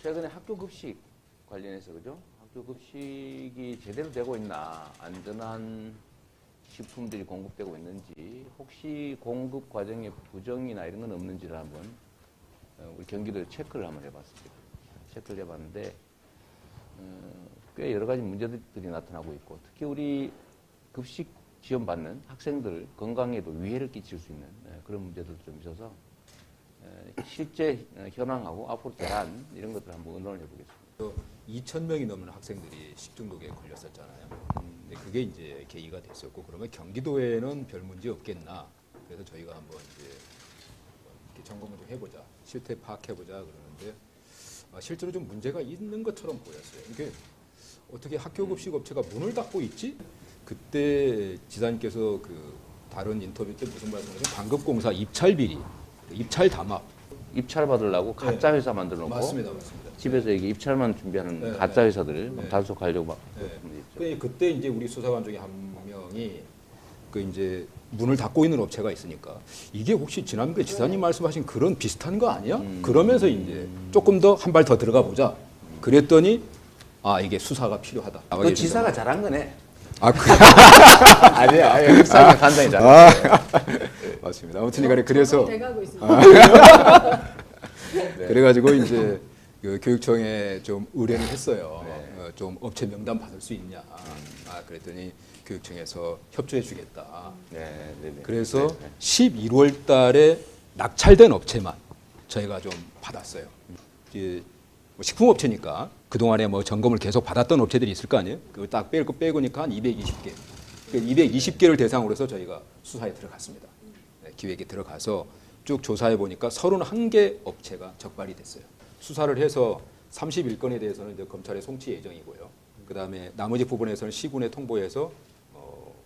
최근에 학교 급식 관련해서 그죠? 학교 급식이 제대로 되고 있나, 안전한 식품들이 공급되고 있는지, 혹시 공급 과정에 부정이나 이런 건 없는지를 한번 우리 경기도에 체크를 한번 해봤습니다. 체크를 해봤는데 꽤 여러 가지 문제들이 나타나고 있고, 특히 우리 급식 지원받는 학생들 건강에도 위해를 끼칠 수 있는 그런 문제들도 좀 있어서 실제 현황하고 앞으로 대안 이런 것들 한번 의논을 해보겠습니다. 2,000명이 넘는 학생들이 식중독에 걸렸었잖아요. 근데 그게 이제 계기가 됐었고, 그러면 경기도에는 별 문제 없겠나. 그래서 저희가 한번 이제 이렇게 점검을 좀 해보자, 실태 파악해보자 그러는데 실제로 좀 문제가 있는 것처럼 보였어요. 이게 어떻게 학교 급식 업체가 문을 닫고 있지? 그때 지사님께서 그 다른 인터뷰 때 무슨 말씀하셨냐면 방급공사 입찰 비리, 입찰 담합. 입찰 받으려고 가짜 회사 만들어 놓고 맞습니다. 집에서 이게 입찰만 준비하는 네, 가짜 네. 회사들을 네. 단속하려고 막 그때 이제 우리 수사관 중에 한 명이 그 이제 문을 닫고 있는 업체가 있으니까 이게 혹시 지난번에 지사님 말씀하신 그런 비슷한 거 아니야? 그러면서 이제 조금 더 한 발 더 들어가 보자. 그랬더니 아 이게 수사가 필요하다. 그 지사가 잘한 거네. 아 그. 아니야, 흑사가 간단히 잘한 거네. 맞습니다. 아무튼간에 그래서 돼가고 있습니다. 그래가지고 이제 그 교육청에 좀 의뢰를 했어요. 네. 좀 업체 명단 받을 수 있냐. 그랬더니 교육청에서 협조해주겠다. 네, 네, 네. 그래서 네, 네. 11월 달에 낙찰된 업체만 저희가 좀 받았어요. 이제 뭐 식품업체니까 그동안에 뭐 점검을 계속 받았던 업체들이 있을 거 아니에요? 그거 딱 빼고니까 한 220개. 그 220개를 대상으로 해서 저희가 수사에 들어갔습니다. 네, 기획에 들어가서 쭉 조사해 보니까 31개 업체가 적발이 됐어요. 수사를 해서 31건에 대해서는 이제 검찰에 송치 예정이고요. 그 다음에 나머지 부분에서는 시군에 통보해서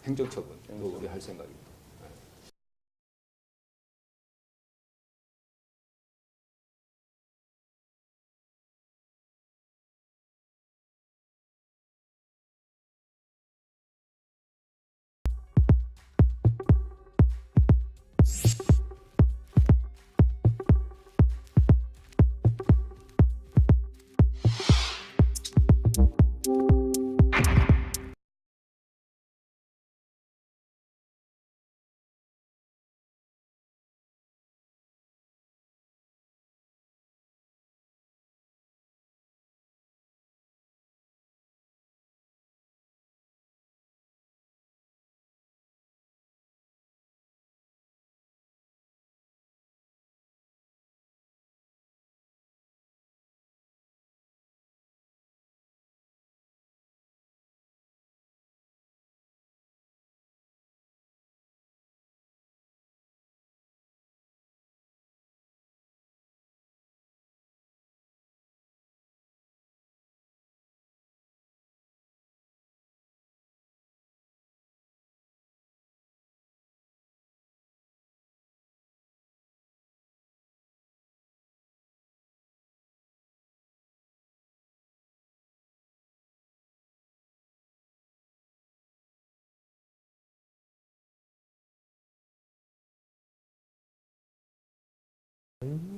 행정처분도 우리 할 생각입니다.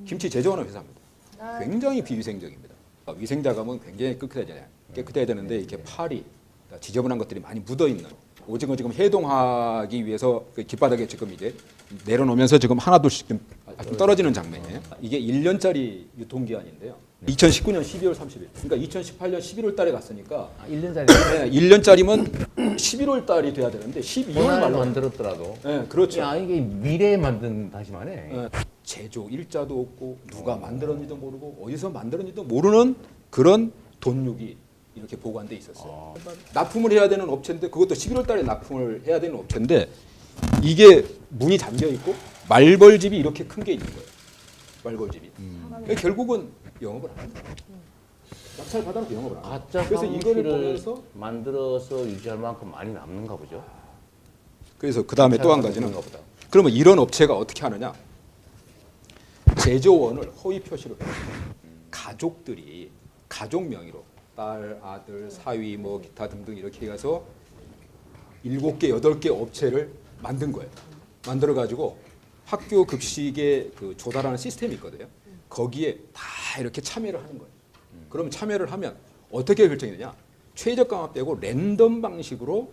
김치 제조하는 회사입니다. 굉장히 비위생적입니다. 위생자감은 굉장히 깨끗해야 되는데 이렇게 팔이 지저분한 것들이 많이 묻어 있는. 오징어 지금 해동하기 위해서 그 길바닥에 지금 이제 내려놓으면서 지금 하나둘씩 좀 떨어지는 장면이에요. 이게 1년짜리 유통기한인데요. 2019년 12월 30일. 그러니까 2018년 11월 달에 갔으니까 1년짜리 네, 1년짜리면 11월 달이 돼야 되는데 12월 말로 만들었더라도. 네, 그렇죠. 야, 이게 미래에 만든 다시마네. 네, 제조 일자도 없고 누가 만들었는지도 모르고 어디서 만들었는지도 모르는 그런 돈육이 이렇게 보관돼 있었어요. 납품을 해야 되는 업체인데 그것도 11월 달에 납품을 해야 되는 업체인데 이게 문이 잠겨 있고 말벌집이 이렇게 큰 게 있는 거예요. 말벌집이. 그러니까 결국은 영업을 안 한다. 낙찰 받아놓고 영업을 안 한다. 가짜 그래서 이거를 사무실을 보면서 만들어서 유지할 만큼 많이 남는가 보죠. 그래서 그 다음에 또 한 가지는 그러면 이런 업체가 어떻게 하느냐? 제조원을 허위 표시로 해요. 가족들이 가족 명의로 딸, 아들, 사위, 뭐 기타 등등 이렇게 해서 7개, 8개 업체를 만든 거예요. 만들어 가지고 학교 급식에 그 조달하는 시스템이 있거든요. 거기에 다 이렇게 참여를 하는 거예요. 그러면 참여를 하면 어떻게 결정이 되냐? 최저가만 빼고 랜덤 방식으로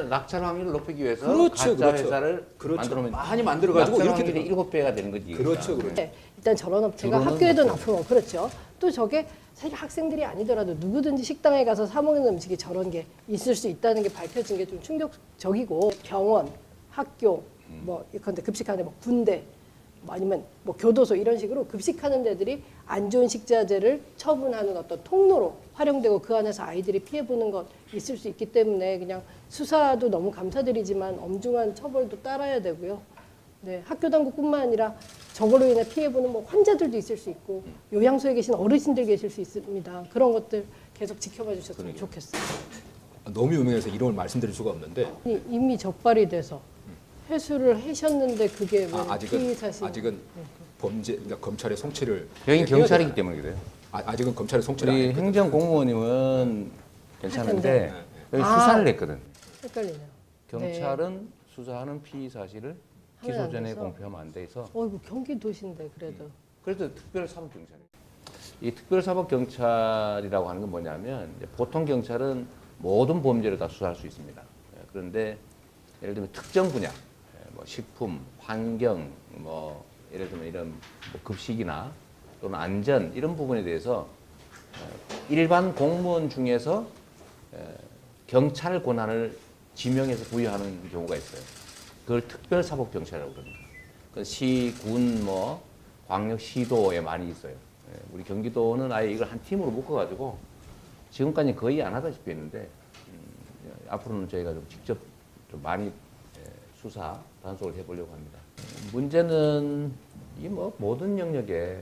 낙찰 확률을 높이기 위해서 그렇죠, 가짜 그렇죠. 회사를 그렇죠. 만들어면 많이 만들어 가지고 낙찰 이렇게 확률이 7배가 되는 거지. 그렇죠, 그렇죠. 네, 일단 저런 업체가 주로는 학교에도 납품하고 그렇죠. 또 저게 사실 학생들이 아니더라도 누구든지 식당에 가서 사 먹는 음식이 저런 게 있을 수 있다는 게 밝혀진 게 좀 충격적이고 병원, 학교, 뭐 예컨대 급식하는 뭐 군대, 뭐 아니면 뭐 교도소 이런 식으로 급식하는 데들이 안 좋은 식자재를 처분하는 어떤 통로로 활용되고 그 안에서 아이들이 피해보는 것 있을 수 있기 때문에 그냥 수사도 너무 감사드리지만 엄중한 처벌도 따라야 되고요. 네, 학교 당국뿐만 아니라 저걸로 인해 피해보는 뭐 환자들도 있을 수 있고 요양소에 계신 어르신들 계실 수 있습니다. 그런 것들 계속 지켜봐 주셨으면 좋겠어요. 너무 유명해서 이름을 말씀드릴 수가 없는데 이미 적발이 돼서 회수를 하셨는데 그게 왜 아직은 피의 사실 범죄 그러니까 검찰의 송치를 여긴 해야 경찰이기 되잖아요. 때문에 그래요. 아직은 검찰의 송치를 안 우리 했거든요. 행정공무원님은 괜찮은데 여기 아. 수사를 했거든. 헷갈리네요. 경찰은 수사하는 피의 사실을 하면 기소 안 전에 돼서? 공표하면 안 돼서 어이구 경기도시인데 그래도 그래도 특별사법경찰이에요. 이 특별사법경찰이라고 하는 건 뭐냐면 이제 보통 경찰은 모든 범죄를 다 수사할 수 있습니다. 그런데 예를 들면 특정 분야, 뭐 식품, 환경, 뭐 예를 들면 이런 뭐 급식이나 또는 안전 이런 부분에 대해서 일반 공무원 중에서 경찰 권한을 지명해서 부여하는 경우가 있어요. 그걸 특별사법경찰이라고 그럽니다. 그 시, 군, 뭐 광역시도에 많이 있어요. 우리 경기도는 아예 이걸 한 팀으로 묶어가지고 지금까지 거의 안 하다시피 했는데 앞으로는 저희가 좀 직접 좀 많이 수사 단속을 해보려고 합니다. 문제는 이 뭐 모든 영역에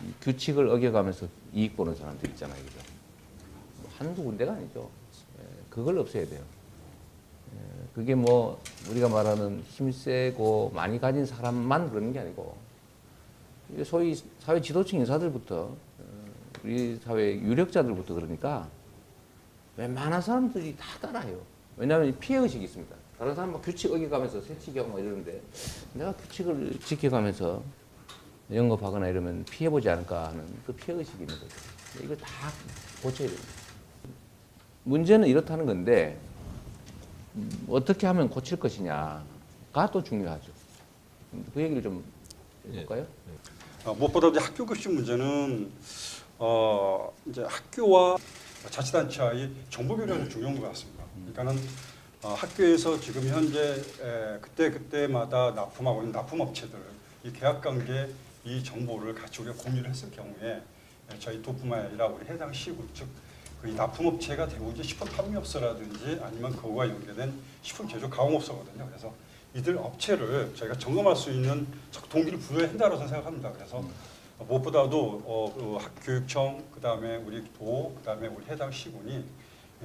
이 규칙을 어겨가면서 이익 보는 사람들 있잖아요, 그죠? 뭐 한두 군데가 아니죠. 그걸 없애야 돼요. 그게 뭐 우리가 말하는 힘세고 많이 가진 사람만 그러는 게 아니고 소위 사회 지도층 인사들부터 우리 사회 유력자들부터 그러니까 웬만한 사람들이 다 따라해요. 왜냐하면 피해의식이 있습니다. 다른 사람 막 규칙 어겨가면서 새치기하고 막 이러는데 내가 규칙을 지켜가면서 영업하거나 이러면 피해보지 않을까 하는 그 피해의식이 있는 거죠. 이걸 다 고쳐야 됩니다. 문제는 이렇다는 건데 어떻게 하면 고칠 것이냐가 또 중요하죠. 그 얘기를 좀 해볼까요? 무엇보다 이제 학교 급식 문제는 이제 학교와 자치단체의 정보 교류가 중요한 것 같습니다. 그러니까는 학교에서 지금 현재 그때마다 납품하고 있는 납품업체들 이 계약관계 이 정보를 같이 우리가 공유를 했을 경우에 저희 도뿐만 아니라 우리 해당 시군 즉 그 납품업체가 대부분 이제 식품 판매업소라든지 아니면 그거와 연계된 식품 제조 가공업소거든요. 그래서 이들 업체를 저희가 점검할 수 있는 동기를 부여해야 한다고 생각합니다. 그래서 무엇보다도 그 학교육청, 그다음에 우리 도, 그다음에 우리 해당 시군이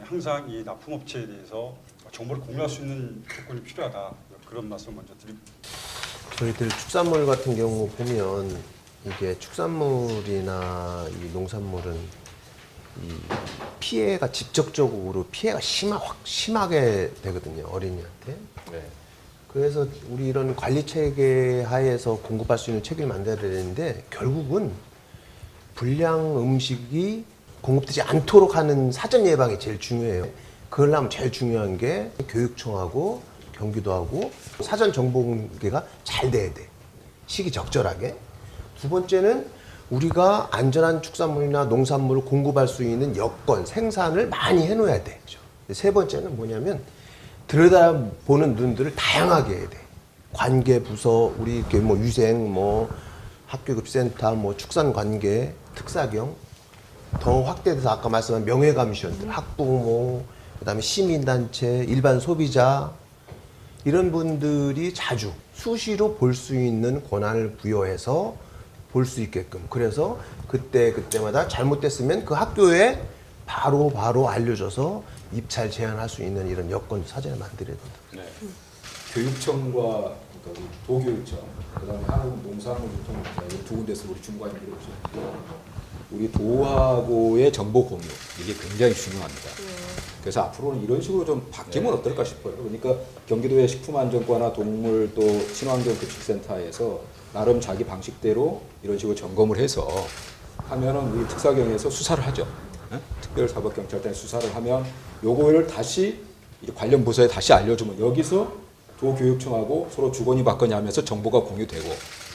항상 이 납품업체에 대해서 정보를 공유할 수 있는 조건이 필요하다. 그런 말씀 먼저 드립니다. 저희들 축산물 같은 경우 보면 이게 축산물이나 이 농산물은 이 피해가 직접적으로 피해가 심하게 되거든요, 어린이한테. 네. 그래서 우리 이런 관리 체계 하에서 공급할 수 있는 체계를 만들어야 되는데 결국은 불량 음식이 공급되지 않도록 하는 사전 예방이 제일 중요해요. 그걸 하면 제일 중요한 게 교육청하고 경기도하고 사전 정보 공개가 잘 돼야 돼. 시기적절하게. 두 번째는 우리가 안전한 축산물이나 농산물을 공급할 수 있는 여건, 생산을 많이 해놓아야 돼. 세 번째는 뭐냐면 들여다보는 눈들을 다양하게 해야 돼. 관계 부서, 우리 이렇게 뭐 위생, 뭐 학교급센터, 뭐 축산관계, 특사경 더 확대돼서 아까 말씀한 명예감시원들, 학부모, 그다음에 시민단체, 일반 소비자 이런 분들이 자주 수시로 볼 수 있는 권한을 부여해서 볼 수 있게끔. 그래서 그때마다 잘못됐으면 그 학교에 바로 알려줘서 입찰 제한할 수 있는 이런 여건 사전에 만들어야 된다. 네. 교육청과 그러니까 도교육청, 그다음에 한국농산물유통공사 이 두 군데서 우리 중과인 이루어져. 우리 도하고의 정보 공유 이게 굉장히 중요합니다. 그래서 앞으로는 이런 식으로 좀 바뀌면 어떨까 싶어요. 그러니까 경기도의 식품안전과나 동물 또 친환경 급식센터에서 나름 자기 방식대로 이런 식으로 점검을 해서 하면은 우리 특사경에서 수사를 하죠. 특별사법경찰단에 수사를 하면 요거를 다시 이제 관련 부서에 다시 알려주면 여기서 도교육청하고 서로 주거니 받거니 하면서 정보가 공유되고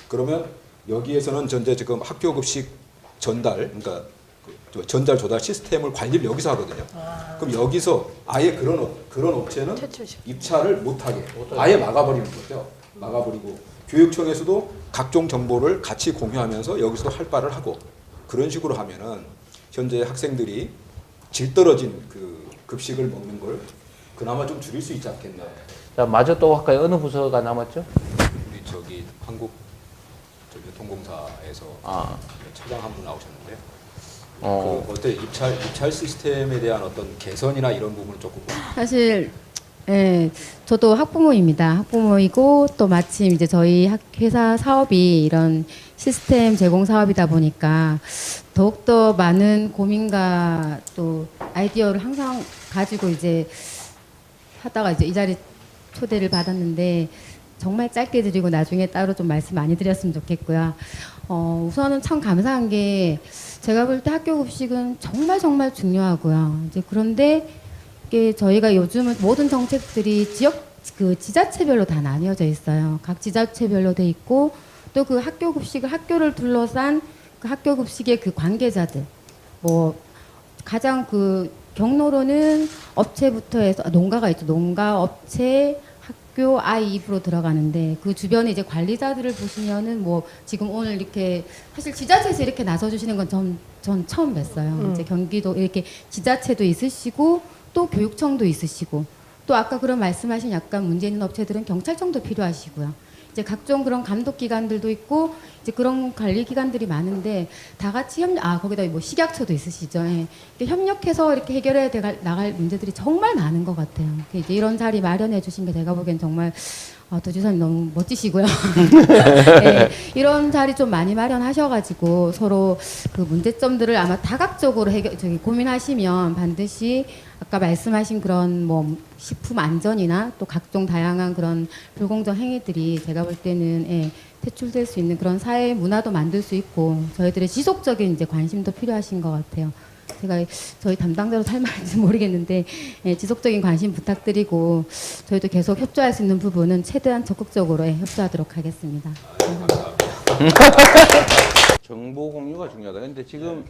그러면 여기에서는 전제 지금 학교급식 전달 그러니까 그 전달 조달 시스템을 관리를 여기서 하거든요. 그럼 여기서 아예 그런 업체는 퇴출시켜. 입찰을 못하게 아예 막아버리는 거죠. 막아버리고 교육청에서도 각종 정보를 같이 공유하면서 여기서도 할 바를 하고 그런 식으로 하면은 현재 학생들이 질 떨어진 그 급식을 먹는 걸 그나마 좀 줄일 수 있지 않겠나. 자, 마저 또 할까요? 어느 부서가 남았죠? 우리 저기 한국 교통공사에서 아, 차장 한 분 나오셨는데 어, 그 어때 입찰 시스템에 대한 어떤 개선이나 이런 부분은 조금 사실 예, 저도 학부모입니다. 학부모이고 또 마침 이제 저희 회사 사업이 이런 시스템 제공 사업이다 보니까 더욱더 많은 고민과 또 아이디어를 항상 가지고 이제 하다가 이제 이 자리 초대를 받았는데 정말 짧게 드리고 나중에 따로 좀 말씀 많이 드렸으면 좋겠고요. 우선은 참 감사한 게 제가 볼 때 학교 급식은 정말 정말 중요하고요. 이제 그런데 이게 저희가 요즘은 모든 정책들이 지역 그 지자체별로 다 나뉘어져 있어요. 각 지자체별로 돼 있고 또 그 학교 급식을 학교를 둘러싼 그 학교 급식의 그 관계자들 뭐 가장 그 경로로는 업체부터 해서 농가가 있죠. 농가, 업체, 학교, 아이 입으로 들어가는데 그 주변에 이제 관리자들을 보시면은 뭐 지금 오늘 이렇게 사실 지자체에서 이렇게 나서 주시는 건 전 처음 뵀어요. 이제 경기도 이렇게 지자체도 있으시고 또 교육청도 있으시고 또 아까 그런 말씀하신 약간 문제 있는 업체들은 경찰청도 필요하시고요. 이제 각종 그런 감독 기관들도 있고 이제 그런 관리 기관들이 많은데 다 같이 거기다 뭐 식약처도 있으시죠. 예. 이렇게 협력해서 이렇게 해결해 나갈 문제들이 정말 많은 것 같아요. 이제 이런 자리 마련해 주신 게 제가 보기엔 정말 도지사님 너무 멋지시고요. 예, 이런 자리 좀 많이 마련하셔가지고 서로 그 문제점들을 아마 다각적으로 고민하시면 반드시 아까 말씀하신 그런 뭐 식품 안전이나 또 각종 다양한 그런 불공정 행위들이 제가 볼 때는 퇴출될 수 있는 그런 사회 문화도 만들 수 있고 저희들의 지속적인 이제 관심도 필요하신 것 같아요. 제가 저희 담당자로 살만한지 모르겠는데 지속적인 관심 부탁드리고 저희도 계속 협조할 수 있는 부분은 최대한 적극적으로 협조하도록 하겠습니다. 정보 공유가 중요하다. 근데 지금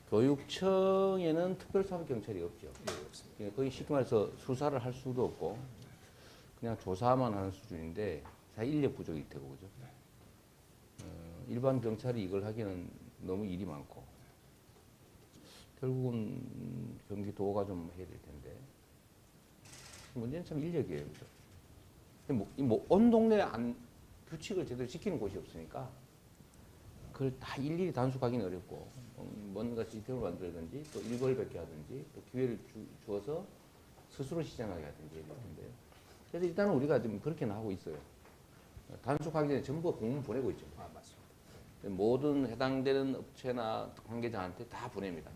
교육청에는 특별사법경찰이 없죠. 예, 거의 쉽게 말해서 수사를 할 수도 없고 그냥 조사만 하는 수준인데 다 인력 부족이 되고 그죠. 일반 경찰이 이걸 하기는 너무 일이 많고 결국은 경기도가 좀 해야 될 텐데 문제는 참 인력이에요. 그죠? 온 동네 규칙을 제대로 지키는 곳이 없으니까 그걸 다 일일이 단속하기는 어렵고 뭔가 시스템을 만들든지 또 일벌백계 하든지 또 기회를 주어서 스스로 시정하게 하든지 해야 되는데 그래서 일단은 우리가 지금 그렇게는 하고 있어요. 단속하기 전에 전부 공문 보내고 있죠. 맞습니다. 모든 해당되는 업체나 관계자한테 다 보냅니다.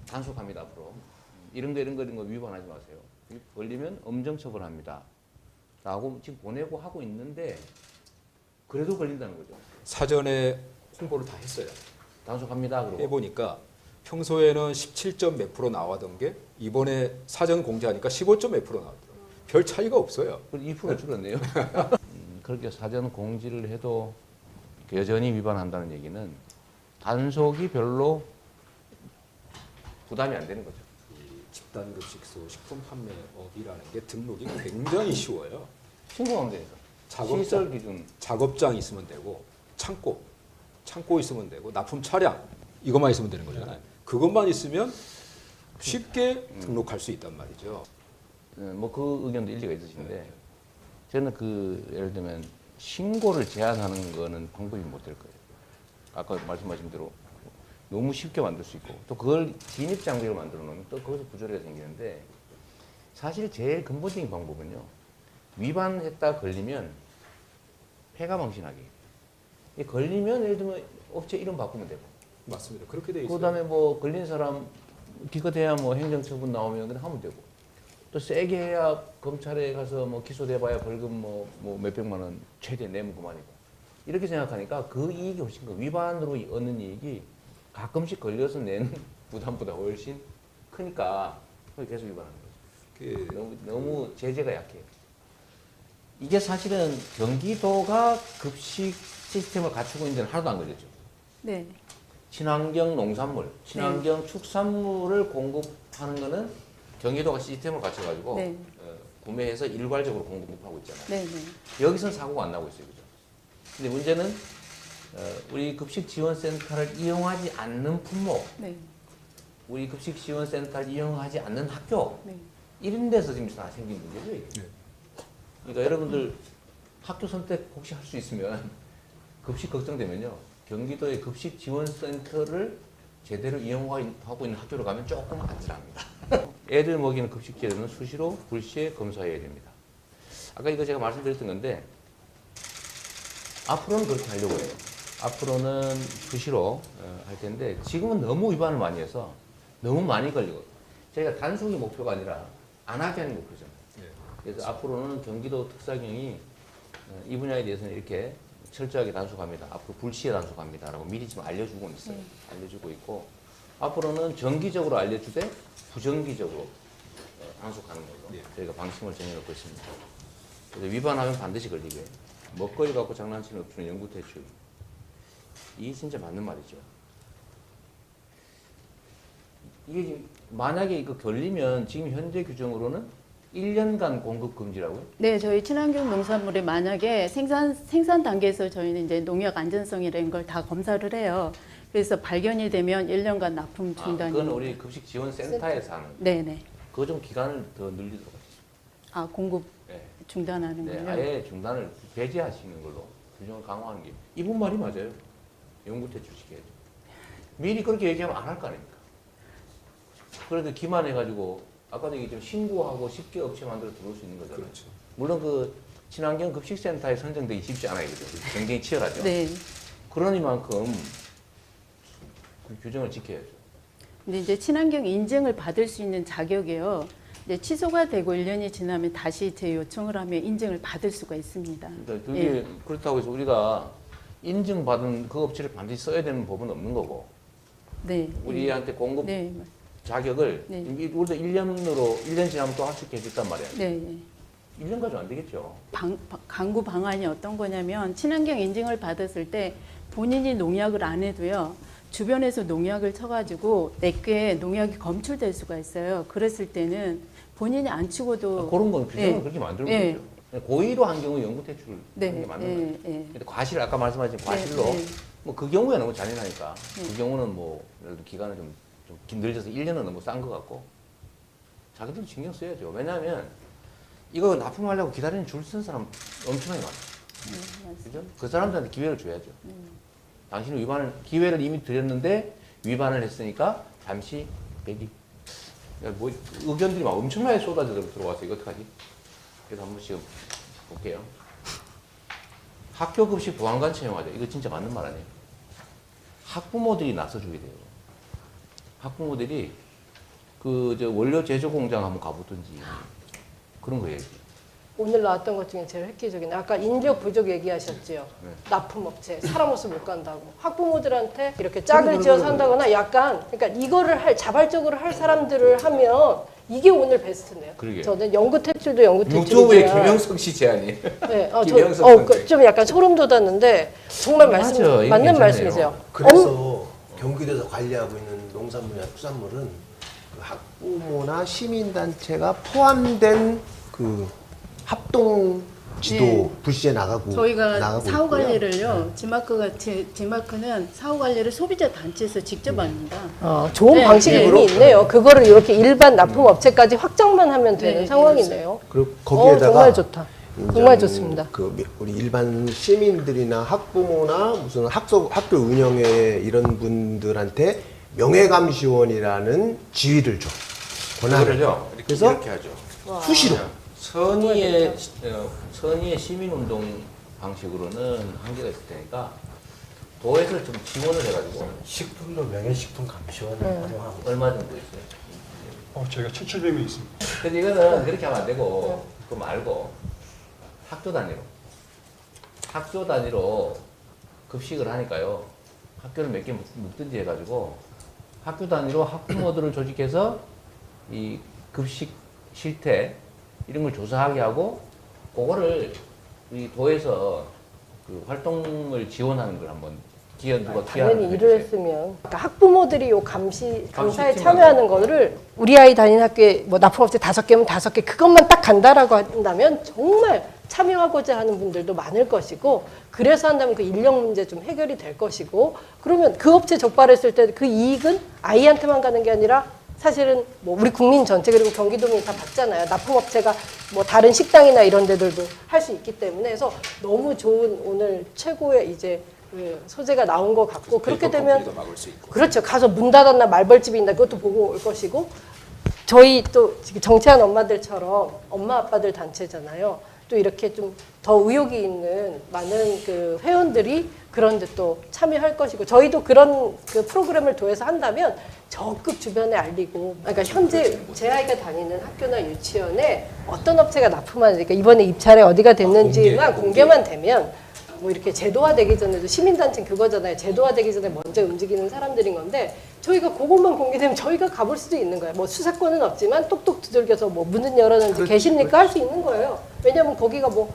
단속합니다 앞으로. 이런 거 위반하지 마세요. 걸리면 엄정 처벌합니다. 라고 지금 보내고 하고 있는데 그래도 걸린다는 거죠. 사전에 홍보를 다 했어요. 단속합니다. 그러고. 해보니까 평소에는 17점 몇 프로 나왔던 게 이번에 사전 공지하니까 15점 몇 프로 나왔더라고요. 별 차이가 없어요. 2% 줄었네요. 그렇게 사전 공지를 해도 여전히 위반한다는 얘기는 단속이 별로 부담이 안 되는 거죠. 집단급식소 식품 판매업이라는 게 등록이 굉장히 쉬워요. 신고하면 되니까. 시설 기준. 작업장 있으면 되고 창고 있으면 되고 납품 차량 이것만 있으면 되는 거잖아요. 그것만 있으면 쉽게 등록할 수 있단 말이죠. 뭐 그 의견도 일리가 있으신데 저는 예를 들면 신고를 제한하는 거는 방법이 못 될 거예요. 아까 말씀하신 대로 너무 쉽게 만들 수 있고 또 그걸 진입장벽을 만들어 놓으면 또 거기서 부조리가 생기는데 사실 제일 근본적인 방법은요. 위반했다 걸리면 폐가망신하기. 걸리면 예를 들면 업체 이름 바꾸면 되고 맞습니다. 그렇게 돼 있어요. 그다음에 뭐 걸린 사람 기껏해야 뭐 행정처분 나오면 그냥 하면 되고 또 세게 해야 검찰에 가서 뭐 기소돼봐야 벌금 뭐 몇백만 원 최대 내면 그만이고 이렇게 생각하니까 그 이익이 훨씬 위반으로 얻는 이익이 가끔씩 걸려서 내는 부담보다 훨씬 크니까 계속 위반하는 거죠. 너무 제재가 약해요. 이게 사실은 경기도가 급식 시스템을 갖추고 있는 데는 하나도 안 걸렸죠. 네. 친환경 농산물, 친환경 축산물을 공급하는 거는 경기도가 시스템을 갖춰가지고 네. 구매해서 일괄적으로 공급하고 있잖아요. 네, 네. 여기서는 사고가 안 나고 있어요. 그죠? 근데 문제는 우리 급식지원센터를 이용하지 않는 품목, 네. 우리 급식지원센터를 이용하지 않는 학교, 네. 이런 데서 지금 다 생긴 문제죠. 이게. 네. 그러니까 여러분들 학교 선택 혹시 할 수 있으면 급식 걱정되면요. 경기도의 급식지원센터를 제대로 이용하고 있는 학교로 가면 조금 안전합니다. 애들 먹이는 급식 재료는 수시로 불시에 검사해야 됩니다. 아까 이거 제가 말씀드렸던 건데 앞으로는 그렇게 하려고 해요. 앞으로는 수시로 할 텐데 지금은 너무 위반을 많이 해서 너무 많이 걸리고 저희가 단속이 목표가 아니라 안 하게 하는 목표잖아요. 그래서 앞으로는 경기도 특사경이 이 분야에 대해서는 이렇게 철저하게 단속합니다. 앞으로 불시에 단속합니다. 라고 미리 지금 알려주고 있어요. 알려주고 있고 앞으로는 정기적으로 알려주되 부정기적으로 단속하는 걸로 저희가 방침을 정해놓고 있습니다. 그래서 위반하면 반드시 걸리게 먹거리 갖고 장난치는 업주는 영구퇴출. 이게 진짜 맞는 말이죠. 이게 지금 만약에 이거 걸리면 지금 현재 규정으로는 1년간 공급 금지라고요? 네, 저희 친환경 농산물이 만약에 생산 단계에서 저희는 이제 농약 안전성이라는 걸 다 검사를 해요. 그래서 발견이 되면 1년간 납품 중단이. 그건 우리 급식지원센터에서 하는. 네네. 그거 좀 기간을 더 늘리도록 하시죠. 아, 공급 네. 중단하는 네, 걸요? 아예 중단을 배제하시는 걸로 규정을 강화하는 게 이분 말이 맞아요. 영구퇴출시켜야죠. 미리 그렇게 얘기하면 안 할 거 아닙니까? 그래도 기만해가지고 아까도 얘기했지만 신고하고 쉽게 업체 만들어 들어올 수 있는 거잖아요. 그렇죠. 물론 그 친환경 급식센터에 선정되기 쉽지 않아요. 그죠? 굉장히 치열하죠. 네. 그러니만큼 그 규정을 지켜야죠. 근데 이제 친환경 인증을 받을 수 있는 자격이요. 이제 취소가 되고 1년이 지나면 다시 재요청을 하면 인증을 받을 수가 있습니다. 그러니까 그게 그렇다고 해서 우리가 인증받은 그 업체를 반드시 써야 되는 법은 없는 거고 네. 우리한테 공급 네. 자격을 네. 우리도 1년 지나면 또 할 수 있게 해줬단 말이야. 네. 네. 1년 가지고 안 되겠죠. 강구 방안이 어떤 거냐면 친환경 인증을 받았을 때 본인이 농약을 안 해도요. 주변에서 농약을 쳐가지고 내게 농약이 검출될 수가 있어요. 그랬을 때는 본인이 안 치고도 그런 건 규정을 네. 그렇게 만들고 네. 있죠. 고의로 한 경우 영구퇴출 네. 하는 게 맞는 네. 거예요. 네. 근데 과실 아까 말씀하신 과실로 네. 뭐 그 경우에 너무 잔인하니까 네. 그 경우는 뭐 예를 들어 기간을 좀 늘려서 1년은 너무 싼 것 같고 자기들도 신경 써야죠. 왜냐하면 이거 납품하려고 기다리는 줄 쓴 사람 엄청나게 많아요. 그죠? 그 사람들한테 기회를 줘야죠. 당신은 기회를 이미 드렸는데 위반을 했으니까 잠시 배기. 뭐 의견들이 막 엄청나게 쏟아져 들어와서 이거 어떡하지? 그래서 한 번씩 볼게요. 학교 급식 보안관 채용하자. 이거 진짜 맞는 말 아니에요? 학부모들이 나서줘야 돼요. 학부모들이 원료 제조 공장 한번 가보든지 그런 거예요. 오늘 나왔던 것 중에 제일 획기적인 아까 인력 부족 얘기하셨죠. 네. 납품업체 사람 없으 못 간다고 학부모들한테 이렇게 짝을 지어서 한다거나 약간 그러니까 이거를 자발적으로 할 사람들을 하면 이게 오늘 베스트네요. 그러게요. 저는 영구퇴출도 영구퇴출이지만 유튜브의 김영석 씨 제안이에요. 네, 김영석 선생. 좀 약간 소름 돋았는데 정말 맞아, 이거 맞는 괜찮네요. 말씀이세요. 그래서 경기도에서 관리하고 있는 농산물이나 수산물은 그 학부모나 시민단체가 포함된 그 합동 지도 네. 불시에 나가고 저희가 나가고 사후 있고요. 관리를요. 지마크는 사후 관리를 소비자 단체에서 직접 합니다. 좋은 네, 방식이 네. 이미 있네요. 그거를 이렇게 일반 납품업체까지 확장만 하면 되는 네, 상황이네요. 그리고 거기에다가 정말 좋다. 이제 정말 좋습니다. 우리 일반 시민들이나 학부모나 무슨 학교 운영에 이런 분들한테 명예감시원이라는 지위를 줘. 권한을. 그거를요. 그래서 이렇게 하죠. 수시로 선의의 시민운동 방식으로는 한계가 있을 테니까 도에서 좀 지원을 해가지고 식품도 명예식품 감시원을 활용하고 얼마 정도 있어요? 저희가 700명 있습니다. 근데 이거는 그렇게 하면 안 되고 그거 말고 학교 단위로 급식을 하니까요. 학교를 몇 개 묶든지 해가지고 학교 단위로 학부모들을 조직해서 이 급식 실태 이런 걸 조사하게 하고 그거를 이 도에서 그 활동을 지원하는 걸 한번 당연히 일을 했으면 그러니까 학부모들이 요 감사에 감시팀 참여하는 거를 우리 아이 다니는 학교에 뭐 납품업체 5개면 5개 그것만 딱 간다라고 한다면 정말 참여하고자 하는 분들도 많을 것이고 그래서 한다면 그 인력 문제 좀 해결이 될 것이고 그러면 그 업체 적발했을 때 그 이익은 아이한테만 가는 게 아니라 사실은 뭐 우리 국민 전체 그리고 경기도민이 다 받잖아요. 납품업체가 뭐 다른 식당이나 이런 데들도 할 수 있기 때문에 해서 너무 좋은 오늘 최고의 이제 그 소재가 나온 것 같고 그렇게 되면 그렇죠. 가서 문 닫았나 말벌집이 있나 그것도 보고 올 것이고 저희 또 정치한 엄마들처럼 엄마 아빠들 단체잖아요. 또 이렇게 좀 더 의욕이 있는 많은 그 회원들이 그런 데 또 참여할 것이고 저희도 그런 그 프로그램을 도해서 한다면 적극 주변에 알리고 그러니까 현재 제 아이가 다니는 학교나 유치원에 어떤 업체가 납품하는지 그러니까 이번에 입찰에 어디가 됐는지만 공개만 되면 뭐 이렇게 제도화되기 전에도 시민단체는 그거잖아요. 제도화되기 전에 먼저 움직이는 사람들인 건데 저희가 그것만 공개되면 저희가 가볼 수도 있는 거예요. 뭐 수사권은 없지만 똑똑 두들겨서 뭐 문은 열었는지 계십니까 할 수 있는 거예요. 왜냐하면 거기가 뭐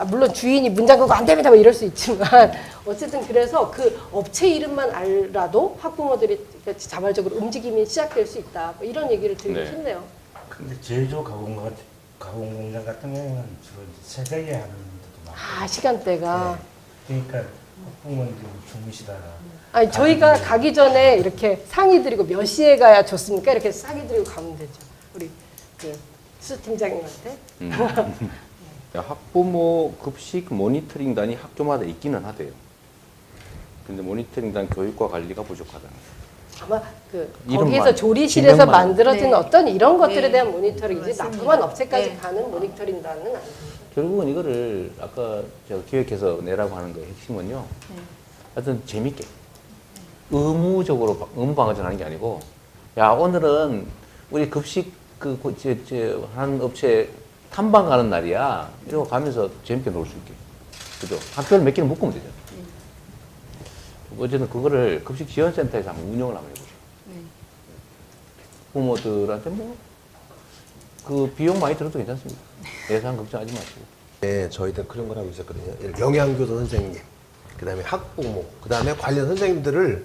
물론 주인이 문 잠그고 안 됩니다 뭐 이럴 수 있지만 어쨌든 그래서 그 업체 이름만 알아도 학부모들이 자발적으로 움직임이 시작될 수 있다. 뭐 이런 얘기를 드리고 싶네요. 근데 제조 가공 공장 같은 경우는 주로 이제 새벽에 하는 데도 많고 시간대가 그러니까 학부모님들이 주무시다가 아니 저희가 가기 전에 이렇게 상의 드리고 몇 시에 가야 좋습니까? 이렇게 상의 드리고 가면 되죠. 우리 그 수팀장님한테. 학부모 급식 모니터링단이 학교마다 있기는 하대요. 근데 모니터링단 교육과 관리가 부족하다는 아마 그 이름만, 거기에서 조리실에서 지명만. 만들어진 네. 어떤 이런 것들에 네. 대한 모니터링이지 맞습니다. 납품한 업체까지 네. 가는 모니터링단은 아니에요. 결국은 이거를 아까 제가 기획해서 내라고 하는 거의 핵심은요. 하여튼 재밌게 의무 방어전 하는 게 아니고 야 오늘은 우리 급식 한 업체 탐방 가는 날이야. 이러고 가면서 재밌게 놀 수 있게. 그죠? 학교를 몇 개를 묶으면 되죠. 어쨌든 그거를 급식 지원센터에서 한번 운영을 한번 해보죠. 부모들한테 그 비용 많이 들어도 괜찮습니다. 예산 걱정하지 마시고. 네, 저희들 그런 걸 하고 있었거든요. 영양교사 선생님, 그다음에 학부모, 그다음에 관련 선생님들을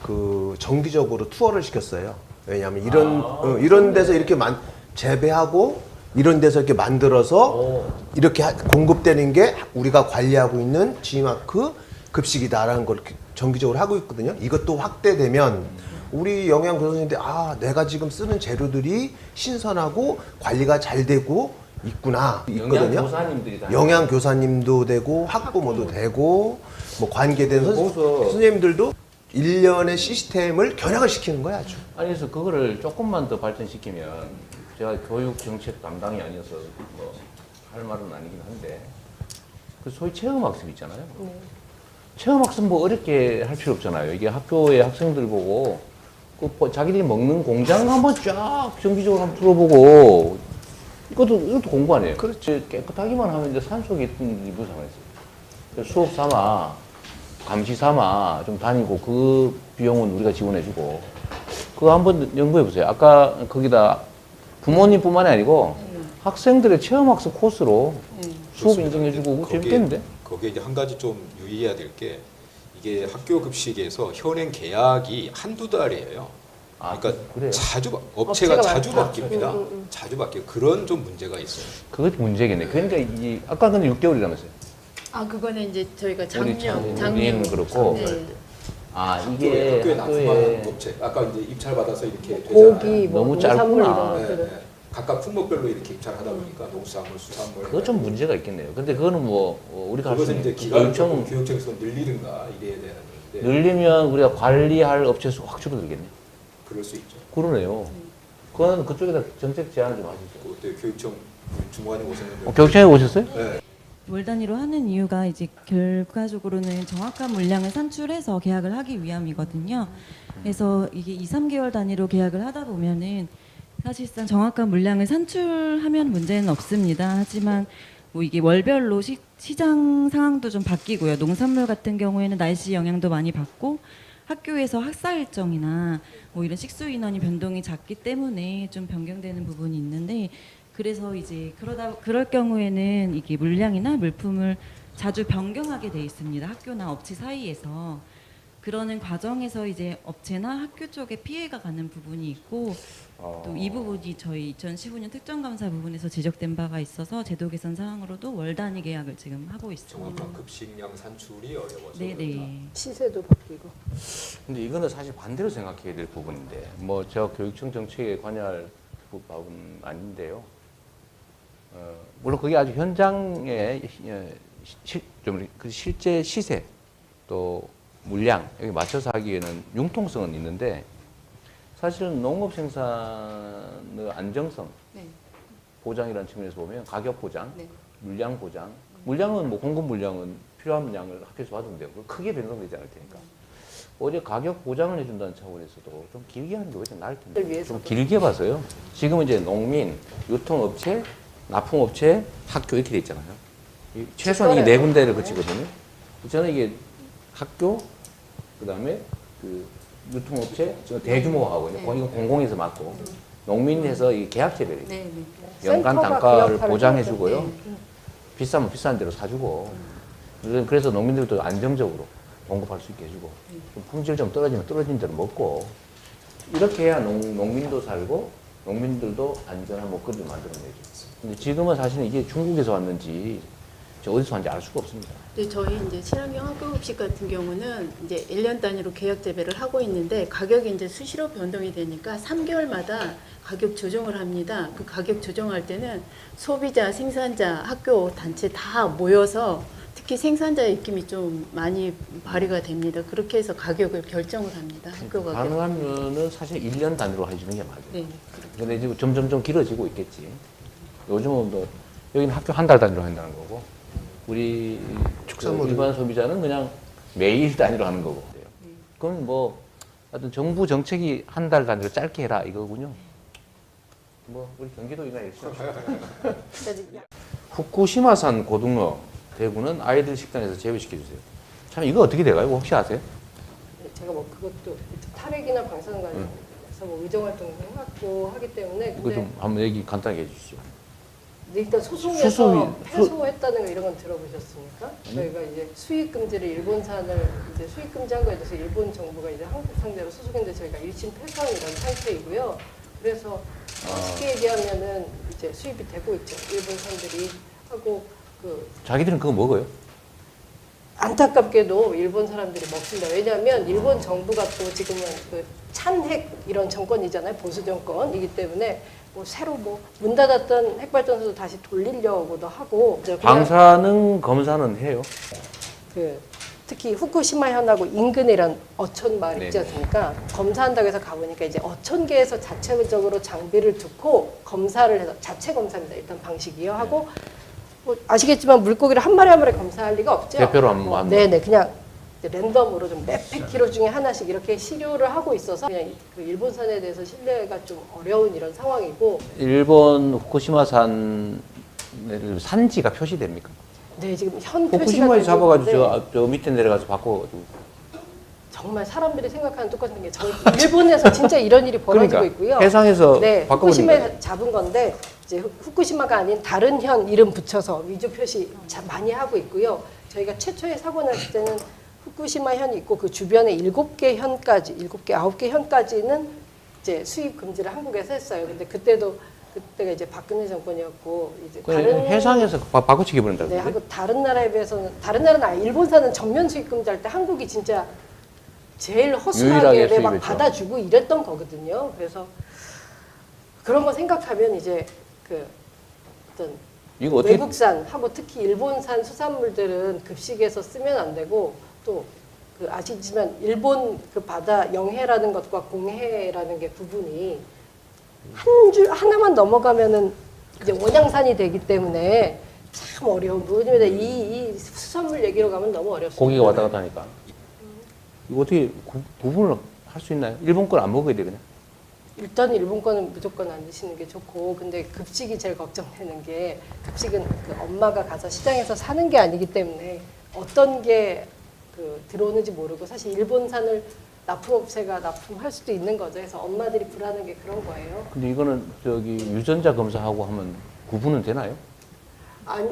그 정기적으로 투어를 시켰어요. 왜냐하면 이런 데서 이렇게 재배하고 이런 데서 이렇게 만들어서 이렇게 공급되는 게 우리가 관리하고 있는 G마크 급식이다라는 걸 정기적으로 하고 있거든요. 이것도 확대되면 우리 영양교사 선생님들 내가 지금 쓰는 재료들이 신선하고 관리가 잘 되고 있구나 있거든요. 영양교사님들이 다 영양교사님도 되고 학부모도 되고 뭐 관계된 선생님들도 일련의 시스템을 결합을 시키는 거야 아주. 아니 그래서 그거를 조금만 더 발전시키면 제가 교육 정책 담당이 아니어서 뭐 할 말은 아니긴 한데 그 소위 체험학습 있잖아요. 체험학습 뭐 어렵게 할 필요 없잖아요. 이게 학교의 학생들 보고 그 자기들이 먹는 공장 한번 쫙 정기적으로 한번 들어보고 이것도 공부 아니에요. 그렇지. 깨끗하기만 하면 이제 산속에 있던 무슨 상관있어요. 수업 삼아 감시 삼아 좀 다니고 그 비용은 우리가 지원해주고 그거 한번 연구해보세요. 아까 거기다 부모님뿐만이 아니고 학생들의 체험학습 코스로 수업 인정해주고 그거 재밌겠는데? 거기에 이제 한 가지 좀 유의해야 될 게 이게 학교 급식에서 현행 계약이 한두 달이에요. 그러니까 그래요? 업체가 자주 많다. 바뀝니다. 자주 바뀌고 그런 좀 문제가 있어요. 그것이 문제겠네. 그러니까 아까 근데 6개월이라면서요. 그거는 이제 저희가 우리 작년 작년 그렇고 네. 이게 학교에 학교에 납품하는 업체 아까 이제 입찰 받아서 이렇게 고기, 뭐 너무 농산물 짧구나. 이런 네, 것들은. 네. 각각 품목별로 이렇게 입찰하다 보니까 농수산물, 수산물 그거 좀 문제가 있겠네요. 근데 그거는 뭐 우리가 할 수 그것은 이제 있는 기간을 조금 요청 교육청에서 늘리든가 이래야 되는데 늘리면 우리가 관리할 업체 수가 확 줄어들겠네요. 그럴 수 있죠. 그러네요. 그건 그쪽에다 정책 제안을 좀 하시죠. 그때 교육청 주무관님 오셨는데 교육청에 오셨어요? 네. 월 단위로 하는 이유가 이제 결과적으로는 정확한 물량을 산출해서 계약을 하기 위함이거든요. 그래서 이게 2, 3개월 단위로 계약을 하다 보면은 사실상 정확한 물량을 산출하면 문제는 없습니다. 하지만 뭐 이게 월별로 시장 상황도 좀 바뀌고요. 농산물 같은 경우에는 날씨 영향도 많이 받고 학교에서 학사 일정이나 뭐 이런 식수 인원이 변동이 잦기 때문에 좀 변경되는 부분이 있는데, 그래서 이제 그럴 경우에는 이게 물량이나 물품을 자주 변경하게 돼 있습니다. 학교나 업체 사이에서. 그러는 과정에서 이제 업체나 학교 쪽에 피해가 가는 부분이 있고, 또 이 부분이 저희 2015년 특정감사 부분에서 지적된 바가 있어서 제도 개선 사항으로도 월 단위 계약을 지금 하고 있습니다. 정확한 급식량 산출이 어려워서 네네. 시세도 바뀌고. 근데 이거는 사실 반대로 생각해야 될 부분인데, 뭐 제가 교육청 정책에 관여할 부분은 아닌데요. 물론 그게 아주 현장의 좀 실제 시세 또 물량 여기 맞춰서 하기에는 융통성은 있는데, 사실은 농업 생산의 안정성 보장이라는 측면에서 보면 가격 보장, 물량 보장, 물량은 뭐 공급 물량은 필요한 양을 학교에서 받으면 되고 크게 변동되지 않을 테니까 오히려 가격 보장을 해준다는 차원에서도 좀 길게 하는 게 훨씬 나을 텐데, 좀 길게 봐서요. 지금은 이제 농민, 유통업체, 납품업체, 학교 이렇게 돼 있잖아요. 최소한 이 네 군데를 거치거든요. 저는 이게 학교, 그다음에 그 유통업체, 대규모하고 이건 공공에서 맡고, 농민에서 이 계약제별이 연간 단가를 보장해주고요. 비싸면 비싼 대로 사주고, 그래서 농민들도 안정적으로 공급할 수 있게 해주고, 좀 품질 좀 떨어지면 떨어진 대로 먹고, 이렇게 해야 농민도 살고 농민들도 안전한 먹거리를 만들어내죠. 근데 지금은 사실은 이게 중국에서 왔는지 어디서 왔는지 알 수가 없습니다. 네, 저희 이제 친환경 학교급식 같은 경우는 이제 1년 단위로 계약 재배를 하고 있는데, 가격이 이제 수시로 변동이 되니까 3개월마다 가격 조정을 합니다. 그 가격 조정할 때는 소비자, 생산자, 학교 단체 다 모여서 특히 생산자의 입김이 좀 많이 발휘가 됩니다. 그렇게 해서 가격을 결정을 합니다. 학교 가격. 가능하면은 사실 1년 단위로 해주는 게 맞아요. 네. 근데 지금 점점 길어지고 있겠지. 요즘은 뭐 여기는 학교 한 달 단위로 한다는 거고, 우리 일반 소비자는 그냥 매일 단위로 하는 거고. 그럼 뭐 하여튼 정부 정책이 한 달 단위로 짧게 해라 이거군요. 뭐 우리 경기도이나 이렇게. 후쿠시마산 고등어 대구는 아이들 식단에서 제외시켜 주세요. 참 이거 어떻게 돼가요? 혹시 아세요? 제가 뭐 그것도 탈핵이나 방사능관에서 뭐 의정활동을 해갖고 하기 때문에. 이거 좀 한번 얘기 간단하게 해주시죠. 일단 소송에서 패소했다는 거 이런 건 들어보셨습니까? 저희가 이제 수입 금지를 일본산을 이제 수입 금지한 거에 대해서 일본 정부가 이제 한국 상대로 소송했는데 저희가 1심 패소한 이런 상태이고요. 그래서 쉽게 얘기하면은 이제 수입이 되고 있죠. 일본산들이 하고 자기들은 그거 먹어요? 안타깝게도 일본 사람들이 먹습니다. 왜냐하면 일본 정부가 또 지금은 그 찬핵 이런 정권이잖아요. 보수 정권이기 때문에 뭐 새로 뭐 문 닫았던 핵발전소도 다시 돌리려고도 하고. 방사능 검사는 해요? 특히 후쿠시마 현하고 인근에 이런 어촌 마을 있지 않습니까? 검사한다고 해서 가보니까 이제 어촌계에서 자체적으로 장비를 두고 검사를 해서 자체 검사입니다. 일단 방식이요. 하고 뭐 아시겠지만 물고기를 한 마리 한 마리 검사할 리가 없죠. 대표로 한 네네, 그냥 랜덤으로 좀 몇백 킬로 중에 하나씩 이렇게 시료를 하고 있어서 그냥 그 일본산에 대해서 신뢰가 좀 어려운 이런 상황이고. 일본 후쿠시마산 산지가 표시됩니까? 네, 지금 현 표시가 후쿠시마에 잡아가지고 저 밑에 내려가서 바꿔가지고. 정말 사람들이 생각하는 똑같은 게 일본에서 진짜 이런 일이 벌어지고 그러니까, 있고요. 해상에서 네, 바꿔버린 후쿠시마에 잡은 건데 이제 후쿠시마가 아닌 다른 현 이름 붙여서 위조 표시 많이 하고 있고요. 저희가 최초에 사고 났을 때는 후쿠시마 현이 있고 그 주변에 7개 현까지, 7개, 9개 현까지는 이제 수입 금지를 한국에서 했어요. 근데 그때가 이제 박근혜 정권이었고 이제 다른 해상에서 바꿔치기 버린다고. 네, 하고 다른 나라에 비해서는 다른 나라는 일본산은 전면 수입 금지할 때 한국이 진짜 제일 허술하게 막 받아주고 이랬던 거거든요. 그래서 그런 거 생각하면 이제 그 어떤 외국산하고 특히 일본산 수산물들은 급식에서 쓰면 안 되고, 또 그 아시지만 일본 그 바다 영해라는 것과 공해라는 게 구분이 하나만 넘어가면은 이제 원양산이 되기 때문에 참 어려운 부분입니다. 이 수산물 얘기로 가면 너무 어렵습니다. 고기가 왔다 갔다 하니까. 이거 어떻게 구분을 할 수 있나요? 일본 걸 안 먹어야 돼 그냥? 일단 일본 거는 무조건 안 드시는 게 좋고, 근데 급식이 제일 걱정되는 게, 급식은 그 엄마가 가서 시장에서 사는 게 아니기 때문에 어떤 게 그 들어오는지 모르고, 사실 일본산을 납품업체가 납품할 수도 있는 거죠. 그래서 엄마들이 불안한 게 그런 거예요. 근데 이거는 저기 유전자 검사하고 하면 구분은 되나요? 아니,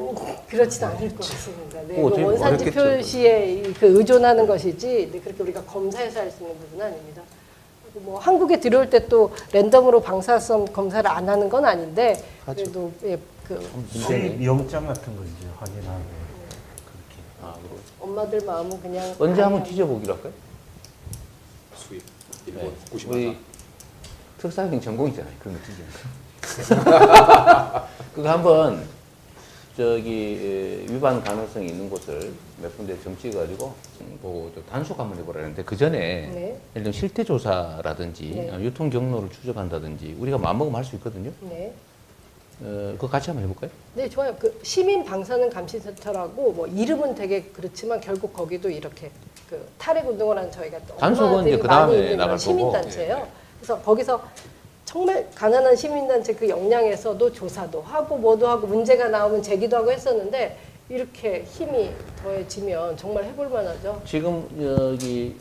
그렇진 않을 것 같습니다. 네, 어떻게 그 원산지 어렵겠죠. 표시에 그 의존하는 것이지, 네, 그렇게 우리가 검사해서 할 수 있는 부분은 아닙니다. 그리고 뭐 한국에 들어올 때 또 랜덤으로 방사성 검사를 안 하는 건 아닌데, 그래도 예, 그 수입 영장 같은 거 이제 확인하고 그렇게. 아, 그리고 엄마들 마음은 그냥 언제 한번 아니야. 뒤져보기로 할까요? 수입 일본 네. 후쿠시마. 우리 특사경 전공이잖아요. 그런 거 뒤지는 거. 그거 한번 저기 위반 가능성이 있는 곳을 몇 군데 점치해가지고 보고 또 단속 한번 해보라는데 그 전에 네. 예를 들면 실태 조사라든지 네. 유통 경로를 추적한다든지 우리가 마음먹으면 할 수 있거든요. 네. 그거 같이 한번 해볼까요? 네, 좋아요. 그 시민 방사능 감시센터라고 뭐 이름은 되게 그렇지만 결국 거기도 이렇게 그 탈핵 운동을 하는 저희가 또 단속은 엄마들이 이제 그 다음에 많이 있는 나갈 그런 시민 거고. 단체예요. 예, 예. 그래서 거기서 정말 가난한 시민 단체 그 역량에서도 조사도 하고 뭐도 하고 문제가 나오면 제기도 하고 했었는데 이렇게 힘이 더해지면 정말 해볼 만하죠. 지금 여기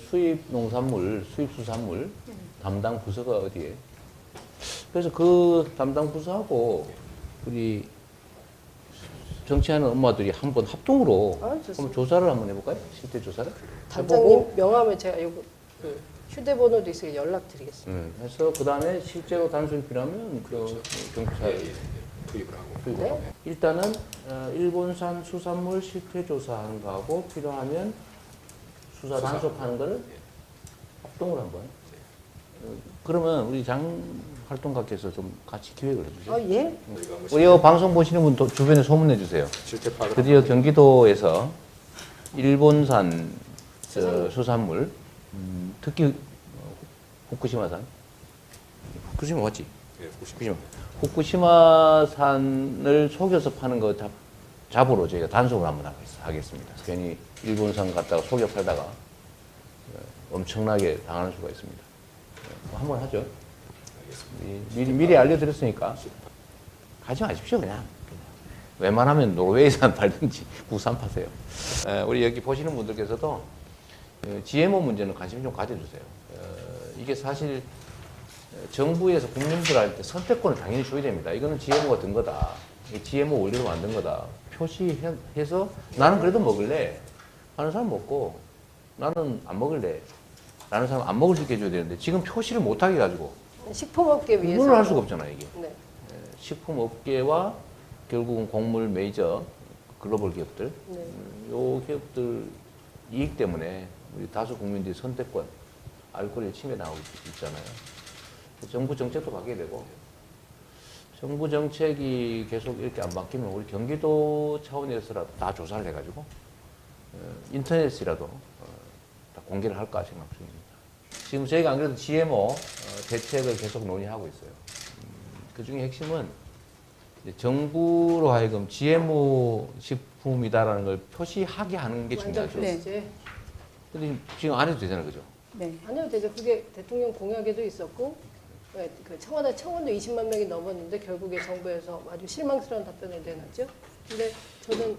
수입 농산물, 수입 수산물 담당 부서가 어디에? 그래서 그 담당 부서하고 우리 정치하는 엄마들이 한번 합동으로 좋습니다. 한번 조사를 한번 해볼까요? 실태 조사를? 단장님 명함을 제가 요거 그 휴대번호도 있으니까 연락드리겠습니다. 해서 그 다음에 실제로 단속이 필요하면 그 경찰 투입을 하고. 투입을 네. 하고. 일단은 일본산 수산물 실태 조사하는 거하고 필요하면 수사 단속하는 거를 합동으로 한번. 그러면 우리 장 활동가께서 좀 같이 기획을 해주세요. 아 예? 저희가 한번 우리 이 방송 보시는 분 주변에 소문내 주세요. 실태 파악을 드디어 경기도에서 일본산 수산물, 특히 후쿠시마산, 후쿠시마 맞지? 예, 후쿠시마. 후쿠시마산을 속여서 파는 거 잡으러 저희가 단속을 한번 하겠습니다. 괜히 일본산 갖다가 속여 팔다가 엄청나게 당하는 수가 있습니다. 한번 하죠. 미리 알려드렸으니까 가지 마십시오 그냥. 웬만하면 노르웨이산 팔든지 국산 파세요. 우리 여기 보시는 분들께서도 GMO 문제는 관심 좀 가져주세요. 이게 사실 정부에서 국민들한테 선택권을 당연히 줘야 됩니다. 이거는 GMO가 든 거다. GMO 원료로 만든 거다. 표시해서 나는 그래도 먹을래. 하는 사람 먹고 나는 안 먹을래. 라는 사람 안 먹을 수 있게 해줘야 되는데 지금 표시를 못하게 해가지고 식품업계 위해서 구분을 할 수가 없잖아요 이게. 네. 식품업계와 결국은 곡물 메이저 글로벌 기업들, 네. 요 기업들 이익 때문에 우리 다수 국민들이 선택권, 알 권리를 침해당하고 있잖아요. 정부 정책도 바뀌게 되고 정부 정책이 계속 이렇게 안 바뀌면 우리 경기도 차원에서라도 다 조사를 해가지고 인터넷이라도 다 공개를 할까 생각 중입니다. 지금 저희가 안 그래도 GMO 대책을 계속 논의하고 있어요. 그 중에 핵심은 정부로 하여금 GMO 식품이다라는 걸 표시하게 하는 게 완전 중요하죠. 네. 표시제. 근데 지금 안 해도 되잖아요, 그죠? 네. 안 해도 되죠. 그게 대통령 공약에도 있었고, 그 청원도 20만 명이 넘었는데 결국에 정부에서 아주 실망스러운 답변을 내놨죠. 근데 저는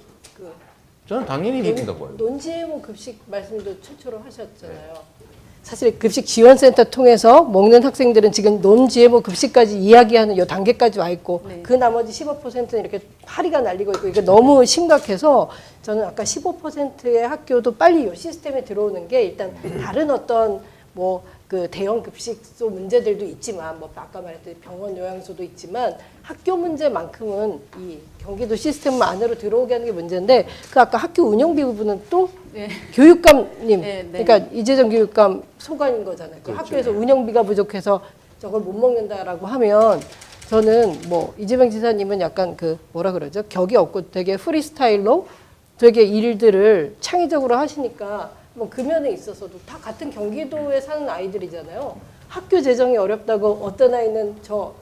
저는 당연히 해준다고 봐요. 논GMO 급식 말씀도 최초로 하셨잖아요. 사실 급식 지원센터 통해서 먹는 학생들은 지금 논GMO 급식까지 이야기하는 요 단계까지 와 있고 네. 그 나머지 15%는 이렇게 파리가 날리고 있고 이게 너무 심각해서 저는 아까 15%의 학교도 빨리 요 시스템에 들어오는 게 일단 다른 어떤 뭐 그 대형 급식소 문제들도 있지만 뭐 아까 말했듯이 병원 요양소도 있지만 학교 문제만큼은 이 경기도 시스템 안으로 들어오게 하는 게 문제인데 그 아까 학교 운영비 부분은 또 네. 교육감님 네, 네. 그러니까 이재정 교육감 소관인 거잖아요. 그 그렇죠. 학교에서 운영비가 부족해서 저걸 못 먹는다라고 하면 저는 뭐 이재명 지사님은 약간 그 뭐라 그러죠? 격이 없고 되게 프리스타일로 되게 일들을 창의적으로 하시니까 뭐 그 면에 있어서도 다 같은 경기도에 사는 아이들이잖아요. 학교 재정이 어렵다고 어떤 아이는 저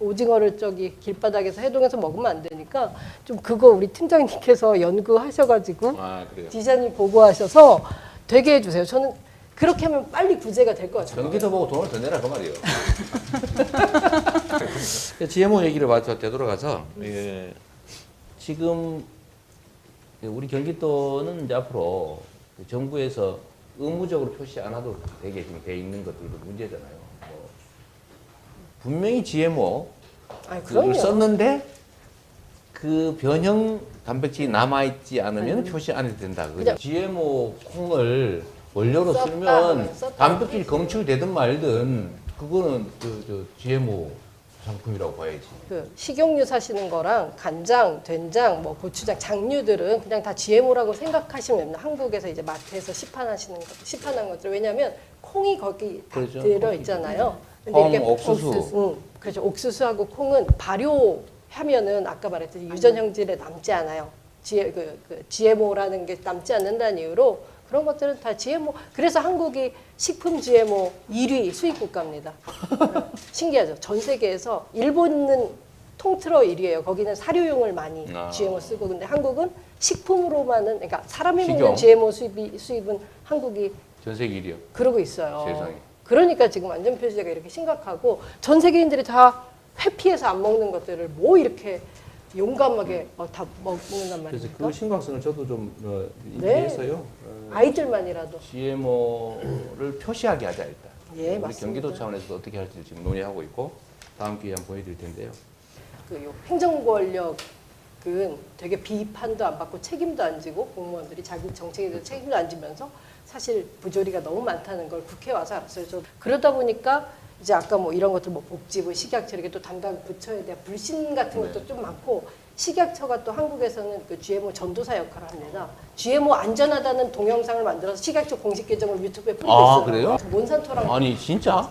오징어를 저기 길바닥에서 해동해서 먹으면 안 되니까 좀 그거 우리 팀장님께서 연구하셔가지고 아, 그래요. 디자인을 보고하셔서 되게 해주세요. 저는 그렇게 하면 빨리 구제가 될 것 같아요. 경기도 보고 돈을 더 내라 그 말이에요. GMO 얘기를 되돌아가서 지금 우리 경기도는 이제 앞으로 정부에서 의무적으로 표시 안 하도록 되게 지금 돼 있는 것들도 문제잖아요. 뭐 분명히 GMO 를 썼는데 그 변형 단백질이 남아있지 않으면 표시 안 해도 된다. 그죠? GMO 콩을 원료로 쓰면 단백질이 검출되든 말든 그거는 GMO 상품이라고 봐야지. 그 식용유 사시는 거랑 간장, 된장, 뭐 고추장, 장류들은 그냥 다 GMO라고 생각하시면 됩니다. 한국에서 이제 마트에서 시판한 것들. 왜냐하면 콩이 거기 다 그렇죠. 들어 있잖아요. 근데 콩, 이렇게 옥수수. 그렇죠. 옥수수하고 콩은 발효하면은 아까 말했듯이 유전 형질에 남지 않아요. GMO라는 게 남지 않는다는 이유로 그런 것들은 다 GMO. 그래서 한국이 식품 GMO 1위 수입 국가입니다. 신기하죠. 전 세계에서 일본은 통틀어 1위예요. 거기는 사료용을 많이 GMO 쓰고, 근데 한국은 식품으로만은, 그러니까 사람이 먹는 GMO 수입은 한국이 전 세계 1위요. 그러고 있어요. 세상에. 그러니까 지금 안전 표시제가 이렇게 심각하고 전 세계인들이 다 회피해서 안 먹는 것들을 뭐 이렇게 용감하게 다 먹는단 말이에요. 그래서 그 심각성을 저도 좀 네. 인지해서요. 아이들만이라도 GMO를 표시하게 하자 일단. 예, 우리 맞습니다. 경기도 차원에서 어떻게 할지 지금 논의하고 있고 다음 기회에 한번 보여드릴 텐데요. 그 행정 권력은 되게 비판도 안 받고 책임도 안 지고 공무원들이 자기 정책에 대해서 책임도 안 지면서 사실 부조리가 너무 많다는 걸 국회에 와서 알았어요. 그러다 보니까 이제 아까 뭐 이런 것들 뭐 복지부, 식약처 이렇게 또 담당 부처에 대한 불신 같은 것도 좀 많고, 식약처가 또 한국에서는 그 GMO 전도사 역할을 합니다. GMO 안전하다는 동영상을 만들어서 식약처 공식 계정을 유튜브에 뿌리고 있어요. 아, 그래요? 몬산토랑 아니 진짜?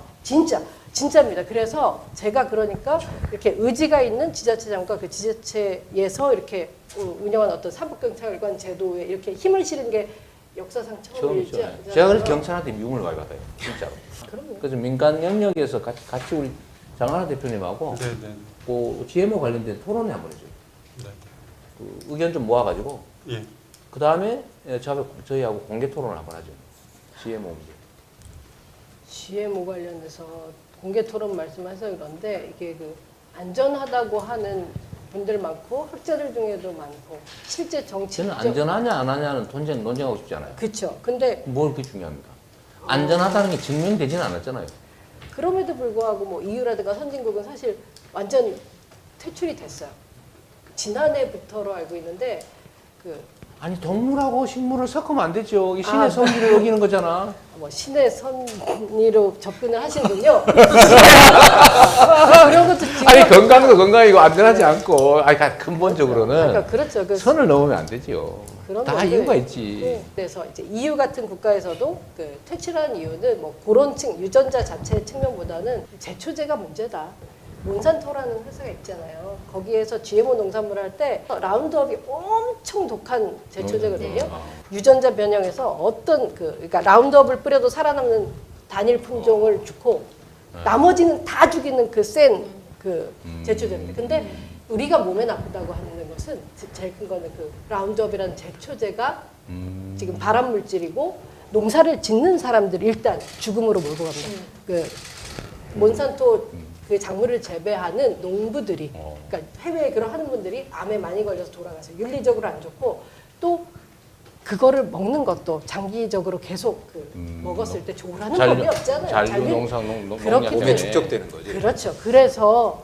진짜입니다. 그래서 제가 그러니까 이렇게 의지가 있는 지자체장과 그 지자체에서 이렇게 운영한 어떤 사법경찰관 제도에 이렇게 힘을 실은 게 역사상 처음이지 처음이죠. 않나요? 제가 그래서 경찰한테 미움을 많이 받아요. 진짜로. 그럼요. 그래서 민간 영역에서 같이 우리 장하나 대표님하고 네네. 그 GMO 관련된 토론회 한번 해줘요. 네. 그 의견 좀 모아가지고 예. 그 다음에 저희하고 공개 토론을 한번 하죠. GMO 문제. GMO 관련해서 공개 토론 말씀하셔서 그런데 이게 그 안전하다고 하는 분들 많고 학자들 중에도 많고 실제 정치 저는 안전하냐 안 하냐는 논쟁하고 싶지 않아요. 그렇죠. 근데 뭘 그게 중요합니까? 안전하다는 게 증명되지는 않았잖아요. 그럼에도 불구하고 뭐 EU라든가 선진국은 사실 완전 퇴출이 됐어요. 지난해부터로 알고 있는데 아니 동물하고 식물을 섞으면 안 되죠. 이 신의 섭리를 어기는 거잖아. 뭐 신의 섭리로 접근을 하시는군요. 그런 것도 지금 아니 건강도 건강이고 안전하지 않고 아니 근본적으로는 그러니까 그렇죠. 그 선을 넘으면 안 되죠. 그런 다 건데, 이유가 있지. 그래서 이제 EU 같은 국가에서도 그 퇴출한 이유는 뭐 그런 유전자 자체 측면보다는 제초제가 문제다. 몬산토라는 회사가 있잖아요. 거기에서 GMO 농산물을 할 때 라운드업이 엄청 독한 제초제거든요. 유전자 변형해서 어떤 그러니까 라운드업을 뿌려도 살아남는 단일 품종을 주고 나머지는 다 죽이는 그 센 그 제초제입니다. 근데 우리가 몸에 나쁘다고 하는 것은 제일 큰 거는 그 라운드업이라는 제초제가 지금 발암 물질이고 농사를 짓는 사람들 일단 죽음으로 몰고 갑니다. 그 몬산토 그 작물을 재배하는 농부들이, 그러니까 해외에 그런 하는 분들이 암에 많이 걸려서 돌아가세요. 윤리적으로 안 좋고 또 그거를 먹는 것도 장기적으로 계속 먹었을 때 좋으라는 법이 없잖아요. 잔류 농약 몸에 축적되는 거지. 그렇죠. 그래서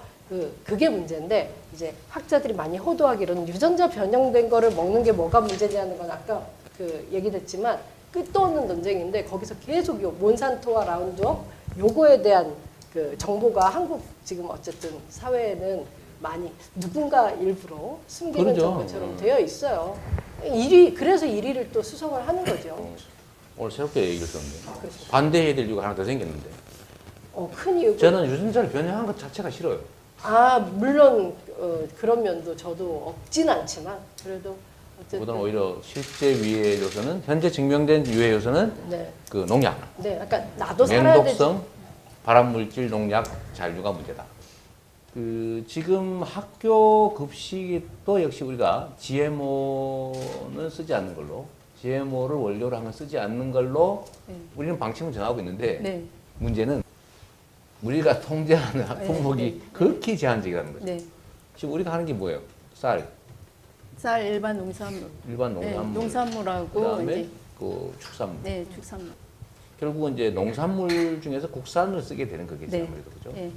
그게 문제인데 이제 학자들이 많이 호도하기로는 유전자 변형된 거를 먹는 게 뭐가 문제냐는 건 아까 그 얘기됐지만 끝도 없는 논쟁인데 거기서 계속 요 몬산토와 라운드업 요거에 대한 그 정보가 한국 지금 어쨌든 사회에는 많이 누군가 일부러 숨기는 그러죠. 정보처럼 되어 있어요. 그래서 1위를 또 수성을 하는 거죠. 오늘 새롭게 얘기를 썼는데 반대해야 될 이유가 하나 더 생겼는데 큰 이유. 저는 유전자를 변형한 것 자체가 싫어요. 물론 그런 면도 저도 없진 않지만 그래도 어쨌든 그보다는 오히려 실제 위해 요소는 현재 증명된 위해 요소는 네. 그 농약, 네, 약간 나도 살아야 되지. 맹독성, 발암물질, 농약, 잔류가 문제다. 지금 학교 급식이 또 역시 우리가 GMO는 쓰지 않는 걸로, GMO를 원료로 하면 쓰지 않는 걸로 네. 우리는 방침을 정하고 있는데 네. 문제는 우리가 통제하는 학부목이 네. 극히 제한적이라는 거죠. 네. 지금 우리가 하는 게 뭐예요? 쌀, 일반 농산물. 일반 네, 농산물, 농산물하고 그다음에 이제 그 축산물. 네, 축산물. 결국은 이제 농산물 중에서 국산을 쓰게 되는 거겠죠. 네. 아무래도 그죠? 네.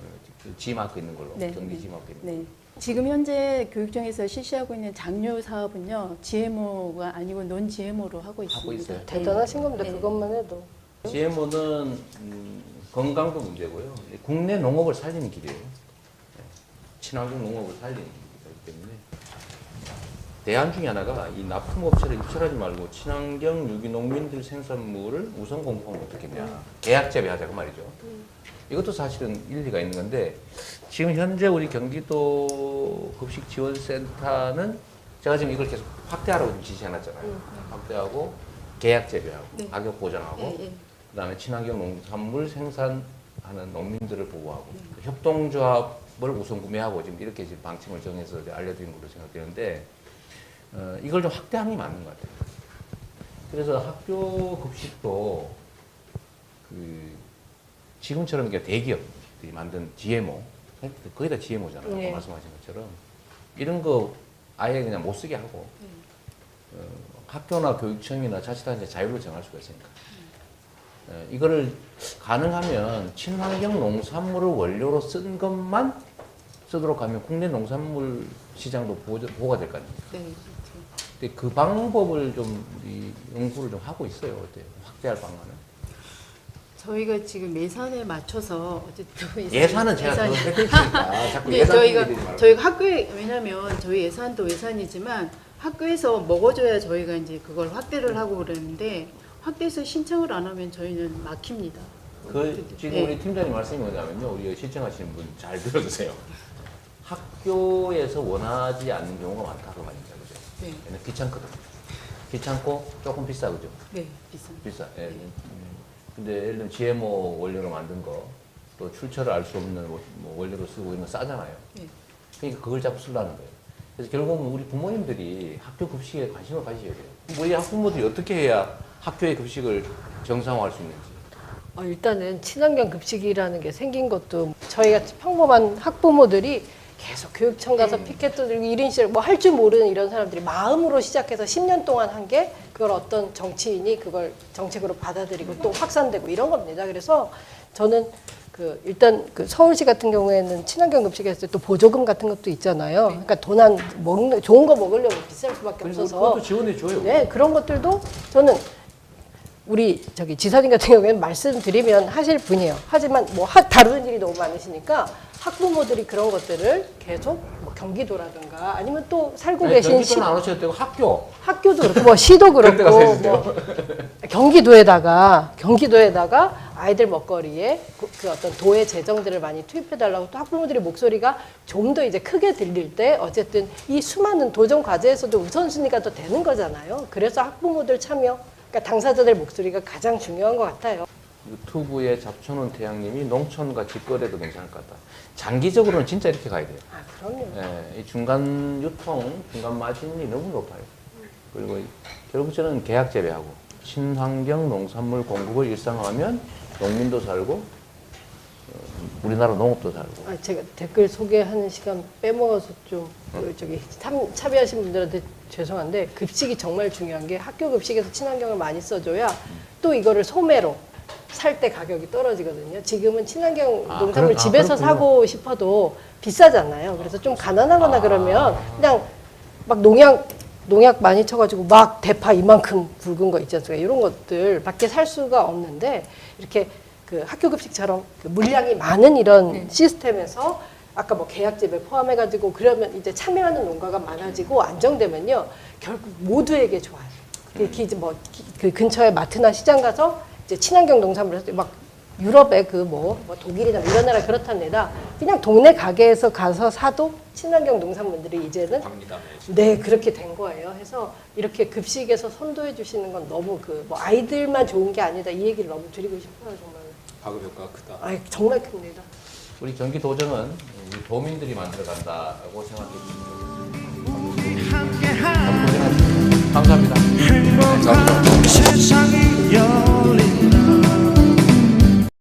G마크 있는 걸로, 네. 경기 G마크 있는 걸로. 네. 지금 현재 교육청에서 실시하고 있는 장려 사업은요, GMO가 아니고 논 GMO로 하고 있습니다. 있어요. 네. 대단하신 겁니다. 네. 그것만 해도. GMO는 건강도 문제고요. 국내 농업을 살리는 길이에요. 네. 친환경 농업을 살리는 길이기 때문에 대안 중에 하나가 이 납품업체를 입찰하지 말고 친환경 유기농민들 생산물을 우선 공급하면 어떻겠냐. 계약 재배하자 그 말이죠. 이것도 사실은 일리가 있는 건데 지금 현재 우리 경기도 급식지원센터는 제가 지금 이걸 계속 확대하라고 지금 지시해놨잖아요. 확대하고 계약 재배하고 네. 가격 보장하고 예, 예. 그다음에 친환경 농산물 생산하는 농민들을 보호하고 협동조합을 우선 구매하고 지금 이렇게 지금 방침을 정해서 이제 알려드린 걸로 생각되는데 이걸 좀 확대하는 게 맞는 것 같아요. 그래서 학교 급식도 지금처럼 이렇게 대기업들이 만든 GMO 거의 다 GMO잖아요. 네. 말씀하신 것처럼 이런 거 아예 그냥 못 쓰게 하고 학교나 교육청이나 자치단체 자율로 정할 수가 있으니까. 이거를 가능하면 친환경 농산물을 원료로 쓴 것만 쓰도록 하면 국내 농산물 시장도 보호가 될 거 아닙니까? 네. 근데 그 방법을 좀 연구를 좀 하고 있어요. 어때요? 확대할 방안을. 저희가 지금 예산에 맞춰서 어쨌든 예산은 제가 예산이- 그거 했으니까 자꾸 네, 예산 저희가 얘기하지 말고. 저희가 학교에 왜냐면 저희 예산도 예산이지만 학교에서 먹어줘야 저희가 이제 그걸 확대를 하고 그러는데 확대해서 신청을 안 하면 저희는 막힙니다. 지금 네. 우리 팀장님 말씀이 뭐냐면요. 우리 시청하시는 분 잘 들어주세요. 학교에서 원하지 않는 경우가 많다 그 말입니다. 그죠? 네. 얘는 귀찮거든. 귀찮고 조금 비싸 그죠? 네, 비싼. 비싸. 예. 근데 예를 들면 GMO 원료로 만든 거, 또 출처를 알 수 없는 뭐 원료로 쓰고 있는 거 싸잖아요. 네. 그러니까 그걸 자꾸 쓰려는 거예요. 그래서 결국은 우리 부모님들이 학교 급식에 관심을 가지셔야 돼요. 우리 학부모들이 어떻게 해야 학교의 급식을 정상화할 수 있는지. 일단은 친환경 급식이라는 게 생긴 것도 저희가 평범한 학부모들이 계속 교육청 가서 피켓도 들고 1인실 뭐 할 줄 모르는 이런 사람들이 마음으로 시작해서 10년 동안 한 게 그걸 어떤 정치인이 그걸 정책으로 받아들이고 또 확산되고 이런 겁니다. 그래서 저는 일단 서울시 같은 경우에는 친환경 급식에 했을 때 또 보조금 같은 것도 있잖아요. 그러니까 돈 안 먹는 좋은 거 먹으려면 비쌀 수밖에 없어서 그것도 지원해 줘요. 네, 그런 것들도 저는 우리 지사님 같은 경우에는 말씀드리면 하실 분이에요. 하지만 뭐 다루는 일이 너무 많으시니까 학부모들이 그런 것들을 계속 뭐 경기도라든가 아니면 또 살고 아니, 계신 경기도는 안 오셔도 되고 학교도 그렇고 뭐 시도 그럴 때가 그렇고 세지죠. 뭐 경기도에다가 아이들 먹거리에 그 어떤 도의 재정들을 많이 투입해달라고 또 학부모들의 목소리가 좀 더 이제 크게 들릴 때 어쨌든 이 수많은 도전 과제에서도 우선순위가 더 되는 거잖아요. 그래서 학부모들 참여, 그러니까 당사자들 목소리가 가장 중요한 것 같아요. 유튜브에 잡초는 태양님이 농촌과 직거래도 괜찮을 것 같다. 장기적으로는 진짜 이렇게 가야 돼요. 그럼요. 예, 이 중간 유통, 중간 마진이 너무 높아요. 그리고 결국 저는 계약 재배하고 친환경 농산물 공급을 일상화하면 농민도 살고 우리나라 농업도 살고. 제가 댓글 소개하는 시간 빼먹어서 좀 참여하신 분들한테 죄송한데 급식이 정말 중요한 게 학교 급식에서 친환경을 많이 써줘야 또 이거를 소매로 살 때 가격이 떨어지거든요. 지금은 친환경 농산물 집에서 그렇군요. 사고 싶어도 비싸잖아요. 그래서 좀 가난하거나 그러면 그냥 막 농약 많이 쳐가지고 막 대파 이만큼 굵은 거 있지 않습니까? 이런 것들 밖에 살 수가 없는데 이렇게 학교 급식처럼 물량이 많은 이런 시스템에서 아까 뭐 계약 재배 포함해가지고 그러면 이제 참여하는 농가가 많아지고 안정되면요 결국 모두에게 좋아요. 특히 이제 뭐 그 근처에 마트나 시장 가서 이제 친환경 농산물에서 막 유럽의 뭐 독일이나 이런 나라 그렇다는 데다 그냥 동네 가게에서 가서 사도 친환경 농산물들이 이제는 네 그렇게 된 거예요. 해서 이렇게 급식에서 선도해 주시는 건 너무 뭐 아이들만 좋은 게 아니다 이 얘기를 너무 드리고 싶어요 정말. 파급 효과가 크다. 정말 큽니다. 우리 경기도정은 우리 도민들이 만들어간다고 생각해 주시면 좋겠습니다. 감사합니다. 행복한 세상이